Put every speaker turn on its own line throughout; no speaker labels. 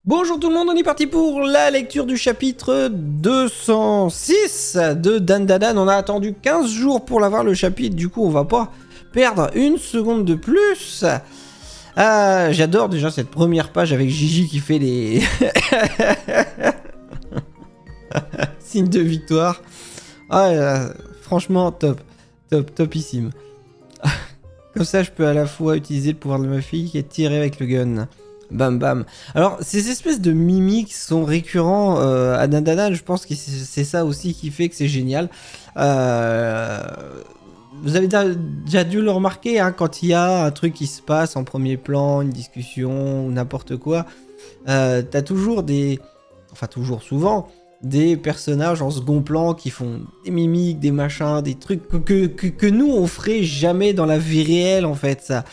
Bonjour tout le monde, on est parti pour la lecture du chapitre 206 de Dandadan. On a attendu 15 jours pour l'avoir le chapitre, du coup on va pas perdre une seconde de plus. J'adore déjà cette première page avec Gigi qui fait les signes de victoire. Franchement topissime. Comme ça je peux à la fois utiliser le pouvoir de ma fille et tirer avec le gun. Bam bam. Alors ces espèces de mimiques sont récurrents à Dandadan, je pense que c'est ça aussi qui fait que c'est génial. Vous avez déjà dû le remarquer, hein, quand il y a un truc qui se passe en premier plan, une discussion ou n'importe quoi, t'as toujours souvent, des personnages en second plan qui font des mimiques, des machins, des trucs que nous on ferait jamais dans la vie réelle en fait, ça.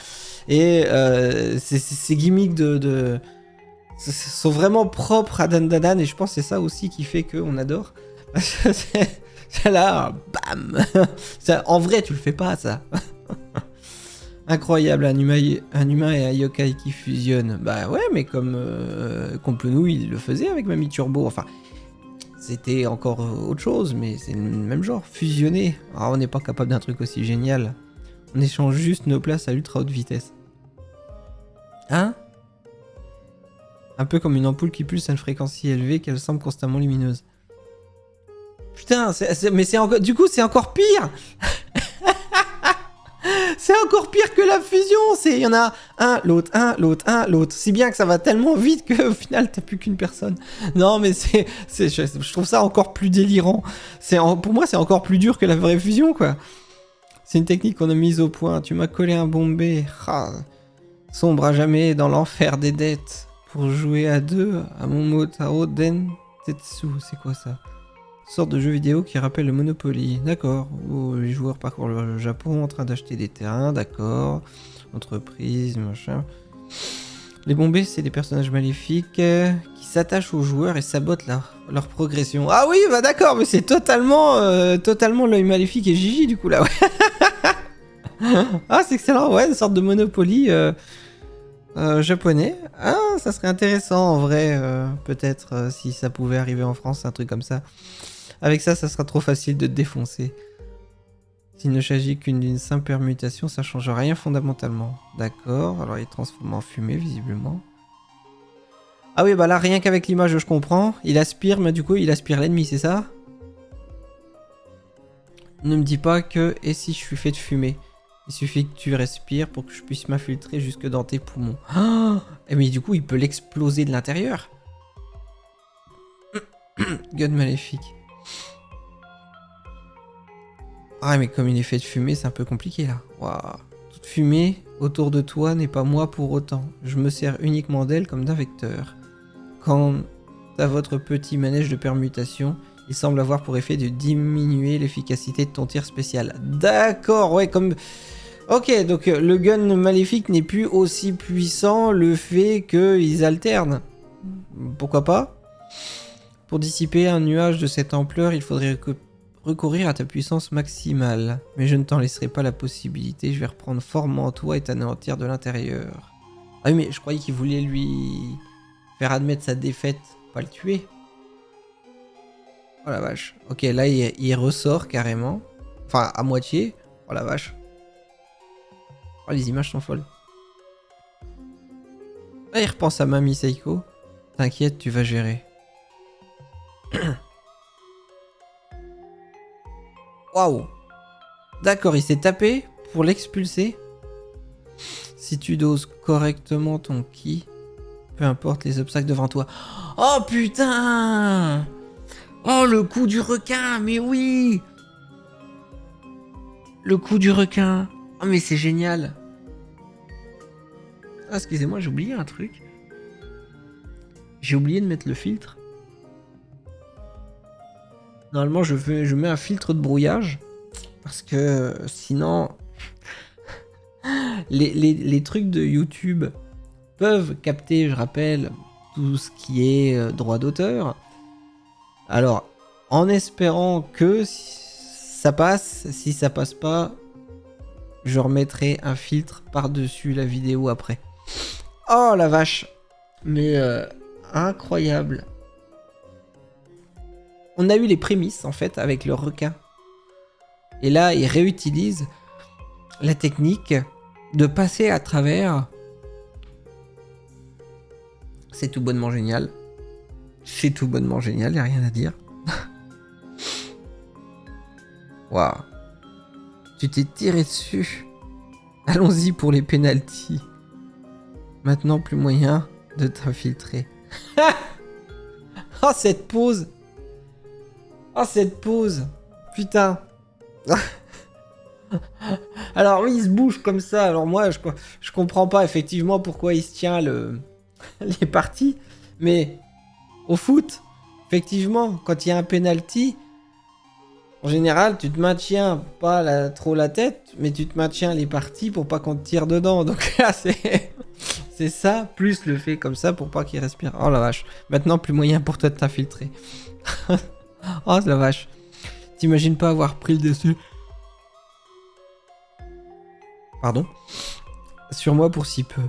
Et ces gimmicks sont vraiment propres à Dandadan et je pense que c'est ça aussi qui fait qu'on adore. C'est là, bam. En vrai, tu le fais pas, ça. Incroyable, un humain et un yokai qui fusionnent. Bah ouais, mais comme Complenou, il le faisait avec Mamie Turbo. Enfin, c'était encore autre chose, mais c'est le même genre, fusionner. Ah, on n'est pas capable d'un truc aussi génial. On échange juste nos places à ultra haute vitesse. Hein? Un peu comme une ampoule qui pulse à une fréquence si élevée qu'elle semble constamment lumineuse. Putain, mais c'est encore... Du coup, c'est encore pire. C'est encore pire que la fusion. Il y en a un, l'autre, un, l'autre, un, l'autre. Si bien que ça va tellement vite qu'au final, t'as plus qu'une personne. Non, mais je trouve ça encore plus délirant. Pour moi, c'est encore plus dur que la vraie fusion, quoi. C'est une technique qu'on a mise au point. Tu m'as collé un bombé. Sombre à jamais dans l'enfer des dettes. Pour jouer à deux à mon Motaro Den Tetsu. C'est quoi ça? Sorte de jeu vidéo qui rappelle le Monopoly. D'accord. Où les joueurs parcourent le Japon en train d'acheter des terrains. D'accord. Entreprise, machin. Les bombés, c'est des personnages maléfiques qui s'attachent aux joueurs et sabotent leur progression. Ah oui, bah d'accord, mais c'est totalement l'œil maléfique et Gigi du coup là. Ouais. Ah, c'est excellent. Ouais, une sorte de Monopoly japonais. Ah, ça serait intéressant en vrai, peut-être si ça pouvait arriver en France, un truc comme ça. Avec ça, ça sera trop facile de te défoncer. S'il ne s'agit qu'une d'une simple permutation, ça change rien fondamentalement. D'accord, alors il est transformé en fumée, visiblement. Ah oui, bah là, rien qu'avec l'image, je comprends. Il aspire, mais du coup, il aspire l'ennemi, c'est ça? Ne me dis pas que... Et si je suis fait de fumée? Il suffit que tu respires pour que je puisse m'infiltrer jusque dans tes poumons. Ah, mais du coup, il peut l'exploser de l'intérieur. Gun maléfique. Ah, mais comme il est fait de fumée, c'est un peu compliqué là. Waouh. Toute fumée autour de toi n'est pas moi pour autant. Je me sers uniquement d'elle comme d'un vecteur. Quant à votre petit manège de permutation, il semble avoir pour effet de diminuer l'efficacité de ton tir spécial. D'accord, ouais, comme... Ok, donc le gun maléfique n'est plus aussi puissant, le fait qu'ils alternent. Pourquoi pas? Pour dissiper un nuage de cette ampleur, il faudrait recourir à ta puissance maximale. Mais je ne t'en laisserai pas la possibilité, je vais reprendre fortement toi et t'anéantir de l'intérieur. Ah oui, mais je croyais qu'il voulait lui faire admettre sa défaite, pas le tuer. Oh la vache. Ok, là il ressort carrément. Enfin, à moitié. Oh la vache. Oh, les images sont folles. Là, il repense à Mamie Seiko. T'inquiète, tu vas gérer. Waouh. D'accord, il s'est tapé pour l'expulser. Si tu doses correctement ton ki, peu importe les obstacles devant toi. Oh putain! Oh, le coup du requin, mais oui! Le coup du requin. Oh, mais c'est génial. Ah, excusez-moi, j'ai oublié un truc. J'ai oublié de mettre le filtre. Normalement, je mets un filtre de brouillage. Parce que sinon... les trucs de YouTube peuvent capter, je rappelle, tout ce qui est droit d'auteur. Alors, en espérant que ça passe, si ça passe pas, je remettrai un filtre par-dessus la vidéo après. Oh la vache! Mais incroyable. On a eu les prémices, en fait, avec le requin. Et là, il réutilise la technique de passer à travers... C'est tout bonnement génial. C'est tout bonnement génial, y a rien à dire. Waouh. Tu t'es tiré dessus. Allons-y pour les pénaltys. Maintenant, plus moyen de t'infiltrer. Oh, cette pause. Oh, cette pause. Putain. Alors, oui, il se bouge comme ça. Alors, moi, je comprends pas effectivement pourquoi il se tient les parties. Mais au foot, effectivement, quand il y a un penalty, en général, tu te maintiens pas trop la tête, mais tu te maintiens les parties pour pas qu'on te tire dedans. Donc là, c'est ça, plus le fait comme ça pour pas qu'il respire. Oh la vache. Maintenant, plus moyen pour toi de t'infiltrer. Oh la vache. T'imagines pas avoir pris le dessus. Pardon. Sur moi pour si peu.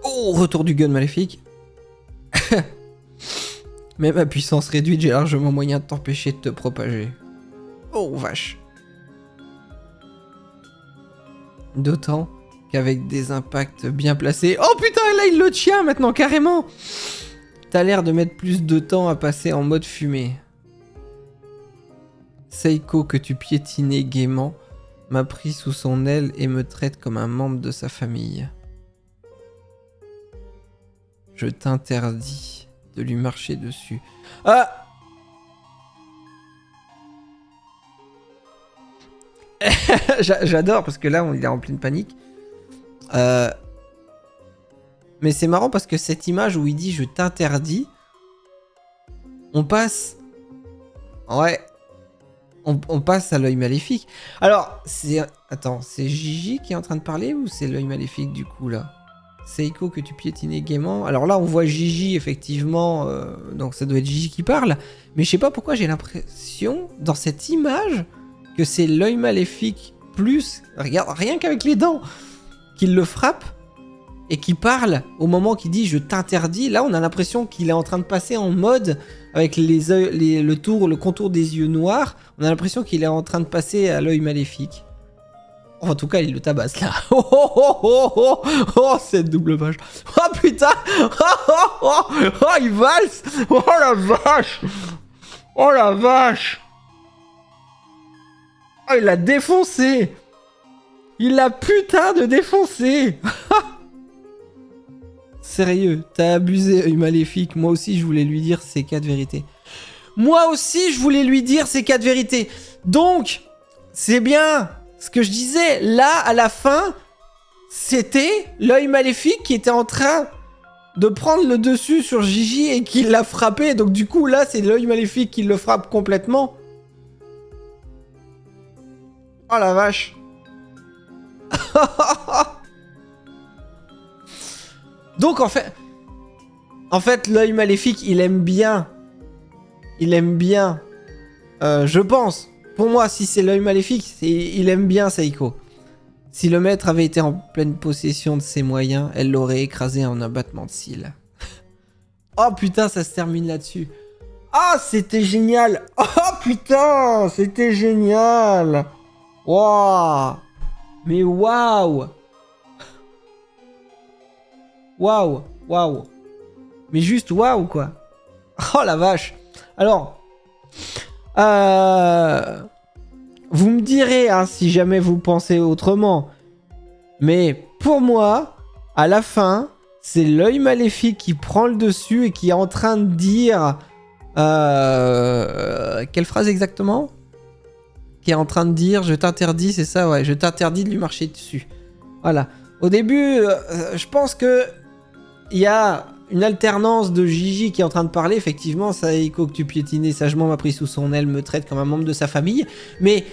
Oh, retour du gun maléfique. Même à puissance réduite, j'ai largement moyen de t'empêcher de te propager. Oh vache. D'autant qu'avec des impacts bien placés... Oh putain, là il le tient maintenant, carrément. T'as l'air de mettre plus de temps à passer en mode fumée. Seiko, que tu piétinais gaiement, m'a pris sous son aile et me traite comme un membre de sa famille. Je t'interdis de lui marcher dessus. Ah! J'adore parce que là, il est en pleine panique. Mais c'est marrant parce que cette image où il dit je t'interdis, on passe... Ouais. On passe à l'œil maléfique. Alors, c'est... Attends, c'est Gigi qui est en train de parler ou c'est l'œil maléfique du coup là? Seiko, que tu piétinais gaiement. Alors là, on voit Gigi, effectivement. Donc ça doit être Gigi qui parle. Mais je sais pas pourquoi j'ai l'impression, dans cette image, que c'est l'œil maléfique plus... Regarde, rien qu'avec les dents, qu'il le frappe et qui parle au moment qu'il dit « je t'interdis ». Là, on a l'impression qu'il est en train de passer en mode, avec le contour des yeux noirs, on a l'impression qu'il est en train de passer à l'œil maléfique. En tout cas, il le tabasse là. Oh, oh, oh, oh, oh, oh, cette double vache. Oh putain. Oh, oh, oh, oh, il valse. Oh la vache. Oh la vache. Oh, il l'a défoncé. Il l'a putain de défoncé. Sérieux, t'as abusé, œil maléfique. Moi aussi, je voulais lui dire ces 4 vérités. Moi aussi, je voulais lui dire ces 4 vérités. Donc, c'est bien... Ce que je disais, là, à la fin, c'était l'œil maléfique qui était en train de prendre le dessus sur Gigi et qui l'a frappé. Donc du coup, là, c'est l'œil maléfique qui le frappe complètement. Oh la vache. Donc en fait, l'œil maléfique, il aime bien. Il aime bien. Je pense. Pour moi, si c'est l'œil maléfique, il aime bien Seiko. Si le maître avait été en pleine possession de ses moyens, elle l'aurait écrasé en un battement de cils. Oh putain, ça se termine là-dessus. Ah, c'était génial. Oh putain, c'était génial. Waouh. Mais waouh. Waouh, waouh. Mais juste waouh, quoi. Oh la vache. Alors... vous me direz hein, si jamais vous pensez autrement. Mais pour moi, à la fin, c'est l'œil maléfique qui prend le dessus et qui est en train de dire... quelle phrase exactement? Qui est en train de dire « Je t'interdis », c'est ça, ouais. « Je t'interdis de lui marcher dessus ». Voilà. Au début, je pense que il y a... une alternance de Gigi qui est en train de parler, effectivement, Seiko, que tu piétinais sagement, m'a pris sous son aile, me traite comme un membre de sa famille, mais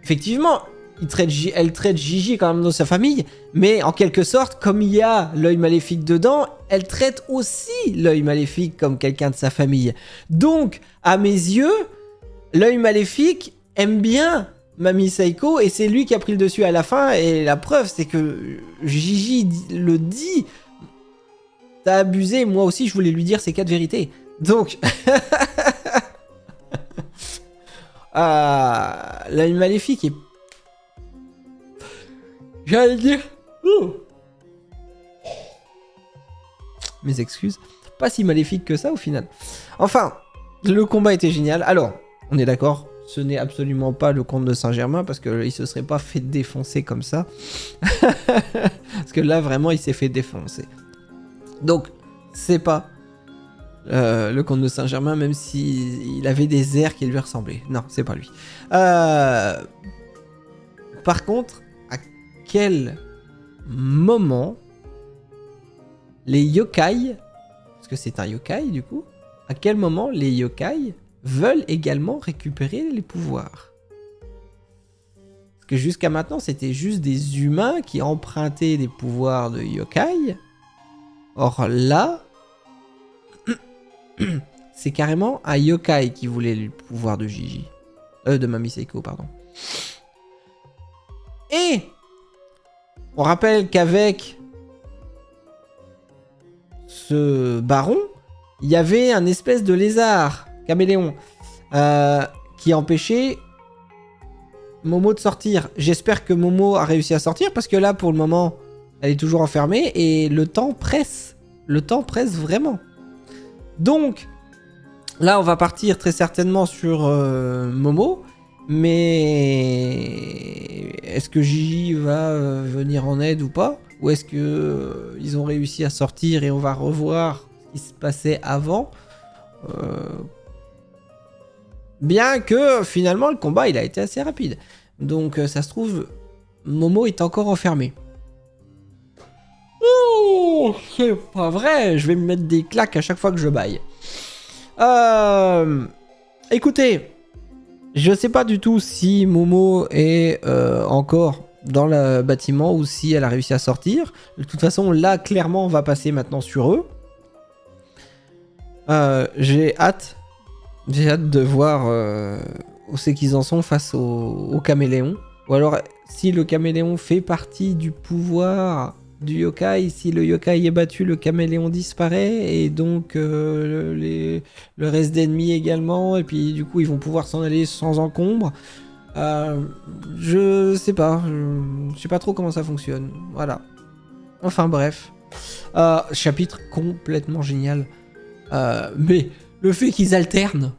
effectivement, elle traite Gigi comme un membre de sa famille, mais en quelque sorte, comme il y a l'œil maléfique dedans, elle traite aussi l'œil maléfique comme quelqu'un de sa famille. Donc, à mes yeux, l'œil maléfique aime bien Mamie Seiko, et c'est lui qui a pris le dessus à la fin, et la preuve, c'est que Gigi le dit. t'as abusé, moi aussi je voulais lui dire ces 4 vérités. Donc... la maléfique est... J'allais dire... Mes excuses. Pas si maléfique que ça au final. Enfin, le combat était génial. Alors, on est d'accord, ce n'est absolument pas le comte de Saint-Germain parce qu'il se serait pas fait défoncer comme ça. Parce que là, vraiment, il s'est fait défoncer. Donc, c'est pas le comte de Saint-Germain, même s'il avait des airs qui lui ressemblaient. Non, c'est pas lui. Par contre, à quel moment les yokai, parce que c'est un yokai du coup, à quel moment les yokai veulent également récupérer les pouvoirs? Parce que jusqu'à maintenant, c'était juste des humains qui empruntaient des pouvoirs de yokai. Or là, c'est carrément un yokai qui voulait le pouvoir de Gigi. De Mami Seiko, pardon. Et on rappelle qu'avec ce baron, il y avait un espèce de lézard, caméléon, qui empêchait Momo de sortir. J'espère que Momo a réussi à sortir, parce que là, pour le moment, elle est toujours enfermée, et le temps presse. Le temps presse vraiment. Donc, là, on va partir très certainement sur Momo, mais est-ce que Gigi va venir en aide ou pas? Ou est-ce que ils ont réussi à sortir et on va revoir ce qui se passait avant? Bien que finalement le combat il a été assez rapide. Donc ça se trouve, Momo est encore enfermé. Oh, c'est pas vrai, je vais me mettre des claques à chaque fois que je baille. Écoutez, je sais pas du tout si Momo est encore dans le bâtiment ou si elle a réussi à sortir. De toute façon, là, clairement, on va passer maintenant sur eux. J'ai hâte de voir où c'est qu'ils en sont face au caméléon. Ou alors, si le caméléon fait partie du pouvoir du yokai, si le yokai est battu, le caméléon disparaît, et donc le reste d'ennemis également, et puis du coup, ils vont pouvoir s'en aller sans encombre. Je sais pas, je sais pas trop comment ça fonctionne. Voilà. Enfin bref. Chapitre complètement génial. Mais le fait qu'ils alternent,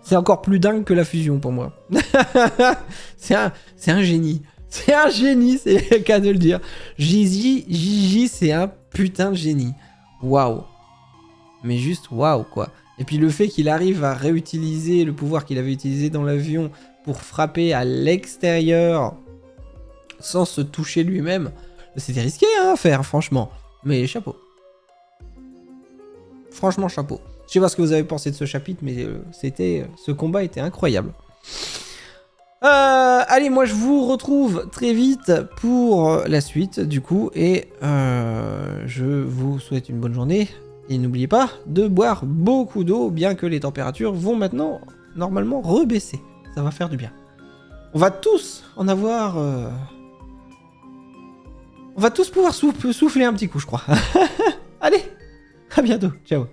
c'est encore plus dingue que la fusion pour moi. c'est un génie. C'est un génie, c'est le cas de le dire. Gigi, c'est un putain de génie. Waouh. Mais juste waouh, quoi. Et puis le fait qu'il arrive à réutiliser le pouvoir qu'il avait utilisé dans l'avion pour frapper à l'extérieur sans se toucher lui-même, c'était risqué à faire, franchement. Mais chapeau. Franchement, chapeau. Je sais pas ce que vous avez pensé de ce chapitre, mais ce combat était incroyable. Allez, moi je vous retrouve très vite pour la suite du coup, et je vous souhaite une bonne journée. Et n'oubliez pas de boire beaucoup d'eau, bien que les températures vont maintenant normalement rebaisser. Ça va faire du bien. On va tous en avoir... On va tous pouvoir souffler un petit coup, je crois. Allez, à bientôt, ciao.